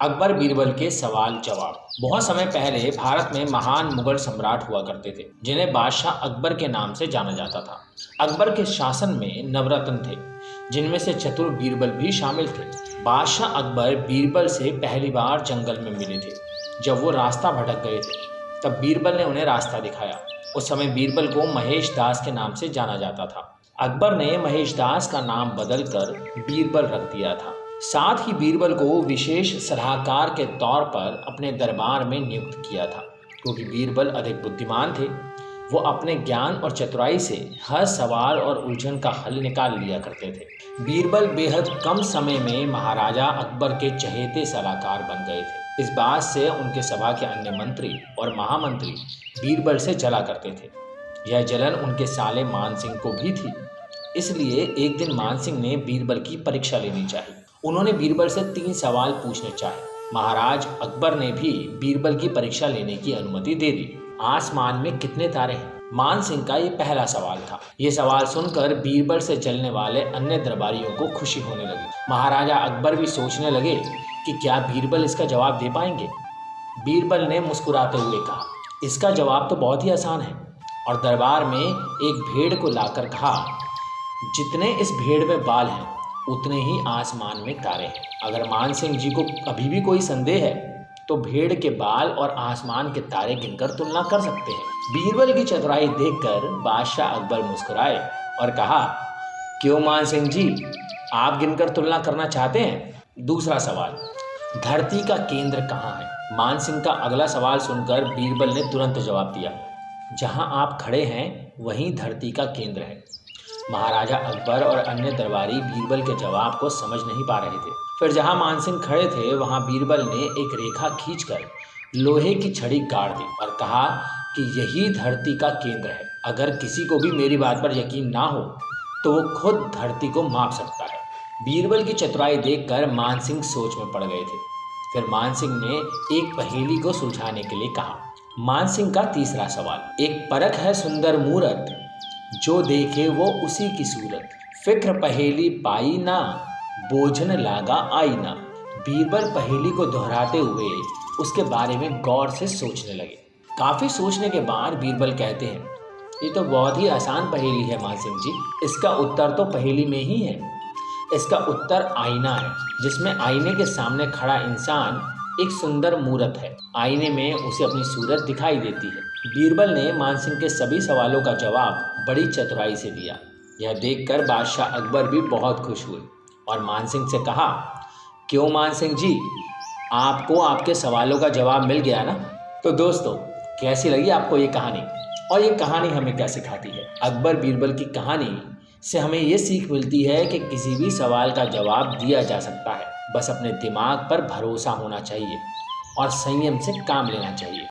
अकबर बीरबल के सवाल जवाब। बहुत समय पहले भारत में महान मुगल सम्राट हुआ करते थे जिन्हें बादशाह अकबर के नाम से जाना जाता था। अकबर के शासन में नवरत्न थे जिनमें से चतुर बीरबल भी शामिल थे। बादशाह अकबर बीरबल से पहली बार जंगल में मिले थे। जब वो रास्ता भटक गए थे तब बीरबल ने उन्हें रास्ता दिखाया। उस समय बीरबल को महेश दास के नाम से जाना जाता था। अकबर ने महेश दास का नाम बदलकर बीरबल रख दिया था। साथ ही बीरबल को विशेष सलाहकार के तौर पर अपने दरबार में नियुक्त किया था। क्योंकि बीरबल अधिक बुद्धिमान थे, वो अपने ज्ञान और चतुराई से हर सवाल और उलझन का हल निकाल लिया करते थे। बीरबल बेहद कम समय में महाराजा अकबर के चहेते सलाहकार बन गए थे। इस बात से उनके सभा के अन्य मंत्री और महामंत्री बीरबल से जला करते थे। यह जलन उनके साले मान सिंह को भी थी। इसलिए एक दिन मान सिंह ने बीरबल की परीक्षा लेनी चाहिए। उन्होंने बीरबल से 3 सवाल पूछने चाहे। महाराज अकबर ने भी बीरबल की परीक्षा लेने की अनुमति दे दी। आसमान में कितने तारे हैं? मान सिंह का ये पहला सवाल था। ये सवाल सुनकर बीरबल से जलने वाले अन्य दरबारियों को खुशी होने लगी। महाराजा अकबर भी सोचने लगे कि क्या बीरबल इसका जवाब दे पाएंगे। बीरबल ने मुस्कुराते हुए कहा, इसका जवाब तो बहुत ही आसान है। और दरबार में एक भेड़ को लाकर कहा, जितने इस भेड़ में बाल हैं उतने ही आसमान में तारे हैं। अगर मान सिंह जी को अभी भी कोई संदेह है तो भेड़ के बाल और आसमान के तारे गिनकर तुलना कर सकते हैं। बीरबल की चतुराई देखकर बादशाह अकबर मुस्कुराए और कहा, क्यों मान सिंह जी, आप गिनकर तुलना करना चाहते हैं? दूसरा सवाल, धरती का केंद्र कहाँ है? मान सिंह का अगला सवाल सुनकर बीरबल ने तुरंत जवाब दिया, जहाँ आप खड़े हैं वहीं धरती का केंद्र है। महाराजा अकबर और अन्य दरबारी बीरबल के जवाब को समझ नहीं पा रहे थे। फिर जहां मान सिंह खड़े थे वहां बीरबल ने एक रेखा खींचकर लोहे की छड़ी गाड़ दी और कहा कि यही धरती का केंद्र है। अगर किसी को भी मेरी बात पर यकीन ना हो तो वो खुद धरती को माप सकता है। बीरबल की चतुराई देखकर मान सिंह सोच में पड़ गए थे। फिर मान सिंह ने एक पहेली को सुलझाने के लिए कहा। मान सिंह का तीसरा सवाल, एक परख है सुंदर मूरत, जो देखे वो उसी की सूरत, फिक्र पहेली पाई ना, बोझन लागा आई ना। बीरबल पहेली को दोहराते हुए उसके बारे में गौर से सोचने लगे। काफी सोचने के बाद बीरबल कहते हैं, ये तो बहुत ही आसान पहेली है मान सिंह जी। इसका उत्तर तो पहेली में ही है। इसका उत्तर आईना है, जिसमें आईने के सामने खड़ा इंसान एक सुंदर मूरत है। आईने में उसे अपनी सूरत दिखाई देती है। बीरबल ने मान सिंह के सभी सवालों का जवाब बड़ी चतुराई से दिया। यह देखकर बादशाह अकबर भी बहुत खुश हुए और मान सिंह से कहा, क्यों मान सिंह जी, आपको आपके सवालों का जवाब मिल गया ना? तो दोस्तों, कैसी लगी आपको ये कहानी और ये कहानी हमें क्या सिखाती है? अकबर बीरबल की कहानी से हमें ये सीख मिलती है कि किसी भी सवाल का जवाब दिया जा सकता है। बस अपने दिमाग पर भरोसा होना चाहिए और संयम से काम लेना चाहिए।